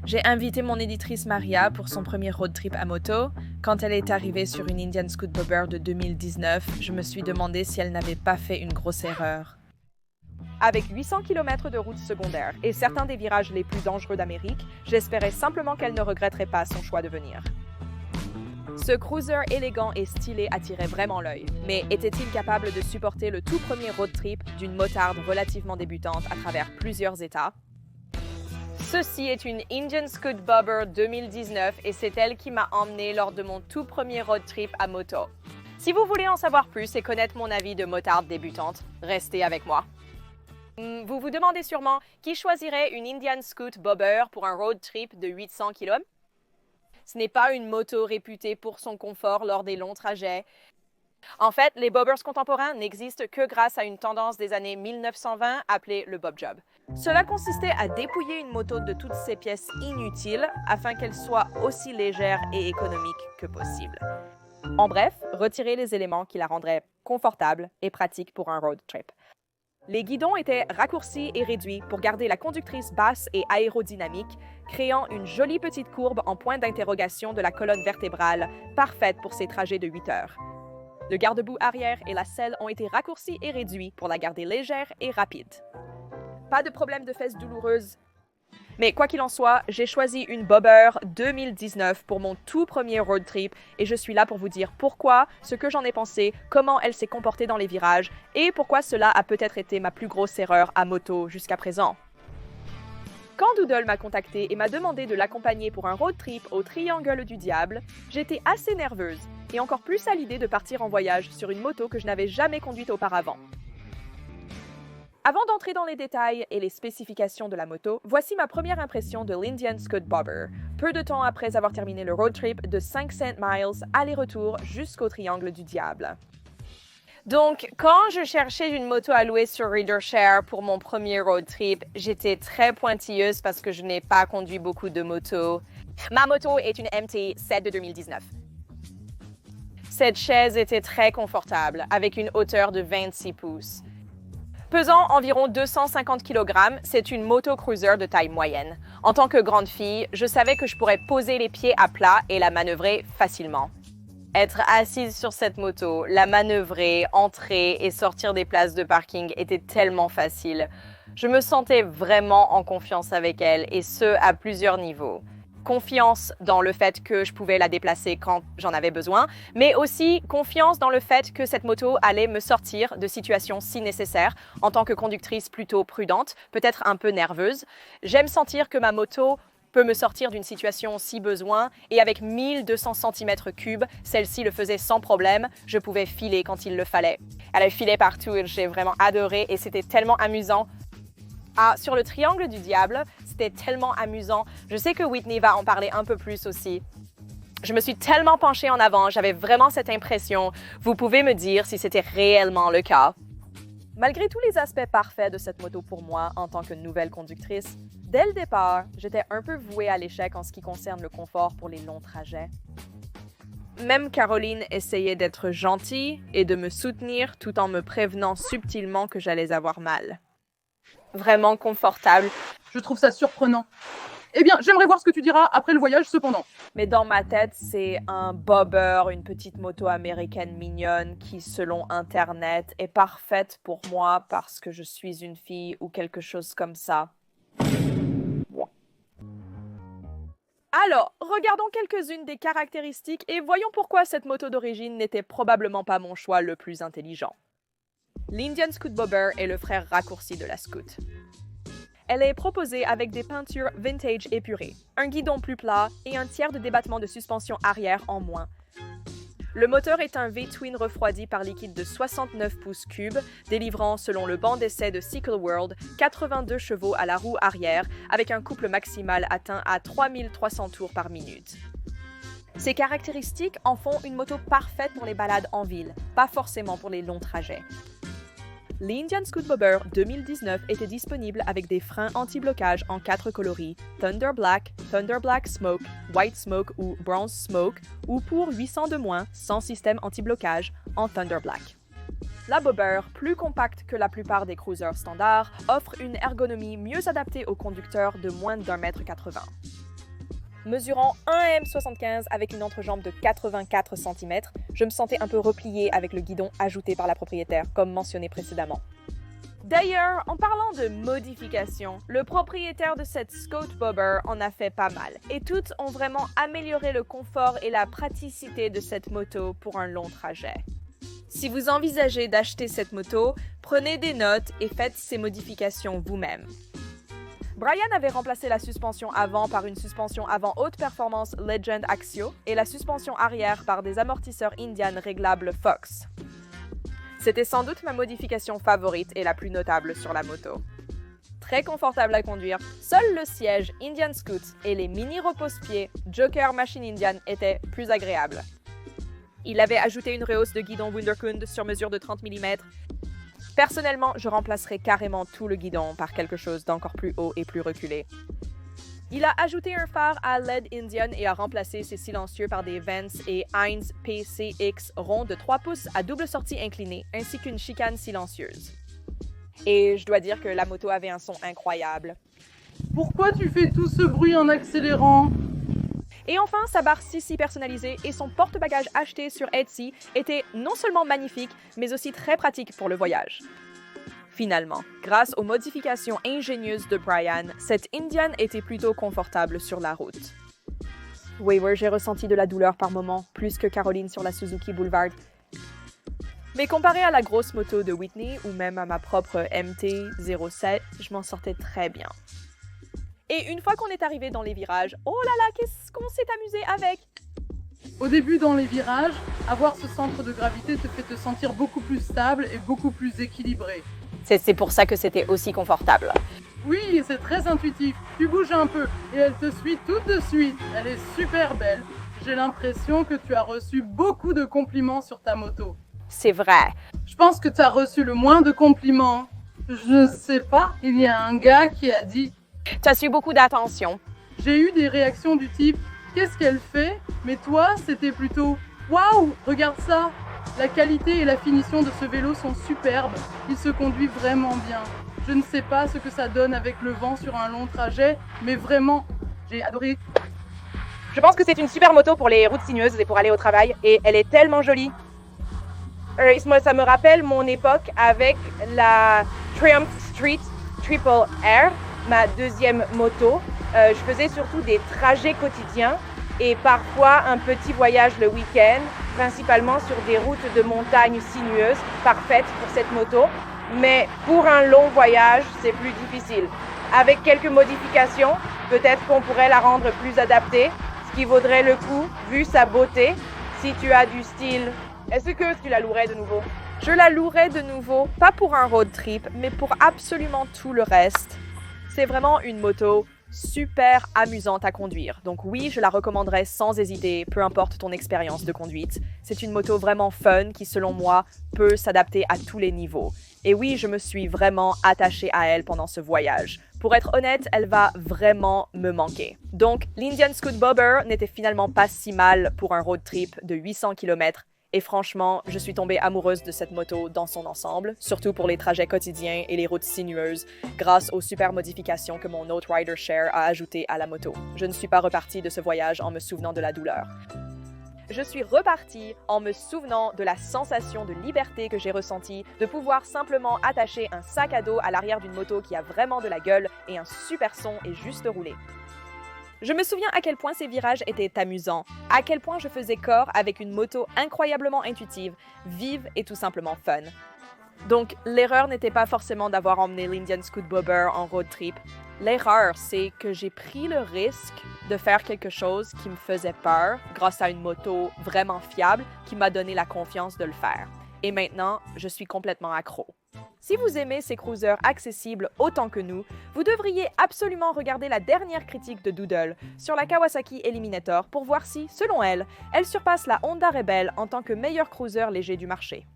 J'ai invité mon éditrice Maria pour son premier road trip à moto. Quand elle est arrivée sur une Indian Scoot Bobber de 2019, je me suis demandé si elle n'avait pas fait une grosse erreur. Avec 800 km de routes secondaires et certains des virages les plus dangereux d'Amérique, j'espérais simplement qu'elle ne regretterait pas son choix de venir. Ce cruiser élégant et stylé attirait vraiment l'œil, mais était-il capable de supporter le tout premier road trip d'une motarde relativement débutante à travers plusieurs États? Ceci est une Indian Scoot Bobber 2019 et c'est elle qui m'a emmené lors de mon tout premier road trip à moto. Si vous voulez en savoir plus et connaître mon avis de motarde débutante, restez avec moi. Vous vous demandez sûrement qui choisirait une Indian Scoot Bobber pour un road trip de 800 km? Ce n'est pas une moto réputée pour son confort lors des longs trajets. En fait, les bobbers contemporains n'existent que grâce à une tendance des années 1920 appelée le bob job. Cela consistait à dépouiller une moto de toutes ses pièces inutiles afin qu'elle soit aussi légère et économique que possible. En bref, retirer les éléments qui la rendraient confortable et pratique pour un road trip. Les guidons étaient raccourcis et réduits pour garder la conductrice basse et aérodynamique, créant une jolie petite courbe en point d'interrogation de la colonne vertébrale, parfaite pour ces trajets de 8 heures. Le garde-boue arrière et la selle ont été raccourcis et réduits pour la garder légère et rapide. Pas de problème de fesses douloureuses. Mais quoi qu'il en soit, j'ai choisi une Bobber 2019 pour mon tout premier road trip et je suis là pour vous dire pourquoi, ce que j'en ai pensé, comment elle s'est comportée dans les virages et pourquoi cela a peut-être été ma plus grosse erreur à moto jusqu'à présent. Quand Doodle m'a contacté et m'a demandé de l'accompagner pour un road trip au Triangle du Diable, j'étais assez nerveuse et encore plus à l'idée de partir en voyage sur une moto que je n'avais jamais conduite auparavant. Avant d'entrer dans les détails et les spécifications de la moto, voici ma première impression de l'Indian Scoot Bobber, peu de temps après avoir terminé le road trip de 500 miles aller-retour jusqu'au Triangle du Diable. Donc, quand je cherchais une moto à louer sur ReaderShare pour mon premier road trip, j'étais très pointilleuse parce que je n'ai pas conduit beaucoup de motos. Ma moto est une MT-7 de 2019. Cette chaise était très confortable, avec une hauteur de 26 pouces. Pesant environ 250 kg, c'est une moto-cruiser de taille moyenne. En tant que grande fille, je savais que je pourrais poser les pieds à plat et la manœuvrer facilement. Être assise sur cette moto, la manœuvrer, entrer et sortir des places de parking était tellement facile. Je me sentais vraiment en confiance avec elle et ce, à plusieurs niveaux. Confiance dans le fait que je pouvais la déplacer quand j'en avais besoin, mais aussi confiance dans le fait que cette moto allait me sortir de situations si nécessaires en tant que conductrice plutôt prudente, peut-être un peu nerveuse. J'aime sentir que ma moto peut me sortir d'une situation si besoin et avec 1200 cm3, celle-ci le faisait sans problème, je pouvais filer quand il le fallait. Elle a filé partout et j'ai vraiment adoré et c'était tellement amusant. Ah, sur le Triangle du Diable, c'était tellement amusant. Je sais que Whitney va en parler un peu plus aussi. Je me suis tellement penchée en avant, j'avais vraiment cette impression. Vous pouvez me dire si c'était réellement le cas. Malgré tous les aspects parfaits de cette moto pour moi en tant que nouvelle conductrice, dès le départ, j'étais un peu vouée à l'échec en ce qui concerne le confort pour les longs trajets. Même Caroline essayait d'être gentille et de me soutenir tout en me prévenant subtilement que j'allais avoir mal. Vraiment confortable. Je trouve ça surprenant. Eh bien, j'aimerais voir ce que tu diras après le voyage cependant. Mais dans ma tête, c'est un bobber, une petite moto américaine mignonne qui, selon Internet, est parfaite pour moi parce que je suis une fille ou quelque chose comme ça. Alors, regardons quelques-unes des caractéristiques et voyons pourquoi cette moto d'origine n'était probablement pas mon choix le plus intelligent. L'Indian Scoot Bobber est le frère raccourci de la Scoot. Elle est proposée avec des peintures vintage épurées, un guidon plus plat et un tiers de débattement de suspension arrière en moins. Le moteur est un V-twin refroidi par liquide de 69 pouces cubes, délivrant, selon le banc d'essai de Cycle World, 82 chevaux à la roue arrière, avec un couple maximal atteint à 3300 tours par minute. Ces caractéristiques en font une moto parfaite pour les balades en ville, pas forcément pour les longs trajets. L'Indian Scoot Bobber 2019 était disponible avec des freins anti-blocage en 4 coloris, Thunder Black Smoke, White Smoke ou Bronze Smoke, ou pour 800 de moins, sans système anti-blocage, en Thunder Black. La Bobber, plus compacte que la plupart des cruisers standards, offre une ergonomie mieux adaptée aux conducteurs de moins d'1,80 m. Mesurant 1,75 m avec une entrejambe de 84 cm, je me sentais un peu repliée avec le guidon ajouté par la propriétaire, comme mentionné précédemment. D'ailleurs, en parlant de modifications, le propriétaire de cette Scout Bobber en a fait pas mal, et toutes ont vraiment amélioré le confort et la praticité de cette moto pour un long trajet. Si vous envisagez d'acheter cette moto, prenez des notes et faites ces modifications vous-même. Brian avait remplacé la suspension avant par une suspension avant haute performance Legend Axio et la suspension arrière par des amortisseurs Indian réglables Fox. C'était sans doute ma modification favorite et la plus notable sur la moto. Très confortable à conduire, seul le siège Indian Scoot et les mini repose-pieds Joker Machine Indian étaient plus agréables. Il avait ajouté une rehausse de guidon Wunderkunde sur mesure de 30 mm. Personnellement, je remplacerais carrément tout le guidon par quelque chose d'encore plus haut et plus reculé. Il a ajouté un phare à LED Indian et a remplacé ses silencieux par des Vance et Heinz PCX ronds de 3 pouces à double sortie inclinée, ainsi qu'une chicane silencieuse. Et je dois dire que la moto avait un son incroyable. Pourquoi tu fais tout ce bruit en accélérant? Et enfin, sa barre Sissi personnalisée et son porte-bagages acheté sur Etsy étaient non seulement magnifiques, mais aussi très pratiques pour le voyage. Finalement, grâce aux modifications ingénieuses de Brian, cette Indian était plutôt confortable sur la route. Oui, j'ai ressenti de la douleur par moments, plus que Caroline sur la Suzuki Boulevard. Mais comparé à la grosse moto de Whitney ou même à ma propre MT-07, je m'en sortais très bien. Et une fois qu'on est arrivé dans les virages, oh là là, qu'est-ce qu'on s'est amusé avec! Au début, dans les virages, avoir ce centre de gravité te fait te sentir beaucoup plus stable et beaucoup plus équilibré. C'est pour ça que c'était aussi confortable. Oui, c'est très intuitif. Tu bouges un peu et elle te suit tout de suite. Elle est super belle. J'ai l'impression que tu as reçu beaucoup de compliments sur ta moto. C'est vrai. Je pense que tu as reçu le moins de compliments. Je sais pas, il y a un gars qui a dit Tu as su beaucoup d'attention. J'ai eu des réactions du type « Qu'est-ce qu'elle fait ?» Mais toi, c'était plutôt « Waouh, regarde ça !» La qualité et la finition de ce vélo sont superbes. Il se conduit vraiment bien. Je ne sais pas ce que ça donne avec le vent sur un long trajet, mais vraiment, j'ai adoré. Je pense que c'est une super moto pour les routes sinueuses et pour aller au travail. Et elle est tellement jolie. Ça me rappelle mon époque avec la Triumph Street Triple R, ma deuxième moto. Je faisais surtout des trajets quotidiens et parfois un petit voyage le week-end, principalement sur des routes de montagne sinueuses, parfaites pour cette moto. Mais pour un long voyage, c'est plus difficile. Avec quelques modifications, peut-être qu'on pourrait la rendre plus adaptée, ce qui vaudrait le coup, vu sa beauté. Si tu as du style, est-ce que tu la louerais de nouveau? Je la louerais de nouveau, pas pour un road trip, mais pour absolument tout le reste. C'est vraiment une moto super amusante à conduire. Donc oui, je la recommanderais sans hésiter, peu importe ton expérience de conduite. C'est une moto vraiment fun qui, selon moi, peut s'adapter à tous les niveaux. Et oui, je me suis vraiment attachée à elle pendant ce voyage. Pour être honnête, elle va vraiment me manquer. Donc, l'Indian Scoot Bobber n'était finalement pas si mal pour un road trip de 800 km. Et franchement, je suis tombée amoureuse de cette moto dans son ensemble, surtout pour les trajets quotidiens et les routes sinueuses, grâce aux super modifications que mon autre Rider Share a ajoutées à la moto. Je ne suis pas repartie de ce voyage en me souvenant de la douleur. Je suis repartie en me souvenant de la sensation de liberté que j'ai ressentie, de pouvoir simplement attacher un sac à dos à l'arrière d'une moto qui a vraiment de la gueule et un super son et juste rouler. Je me souviens à quel point ces virages étaient amusants, à quel point je faisais corps avec une moto incroyablement intuitive, vive et tout simplement fun. Donc, l'erreur n'était pas forcément d'avoir emmené l'Indian Scoot Bobber en road trip. L'erreur, c'est que j'ai pris le risque de faire quelque chose qui me faisait peur grâce à une moto vraiment fiable qui m'a donné la confiance de le faire. Et maintenant, je suis complètement accro. Si vous aimez ces cruisers accessibles autant que nous, vous devriez absolument regarder la dernière critique de Doodle sur la Kawasaki Eliminator pour voir si, selon elle, elle surpasse la Honda Rebel en tant que meilleur cruiser léger du marché.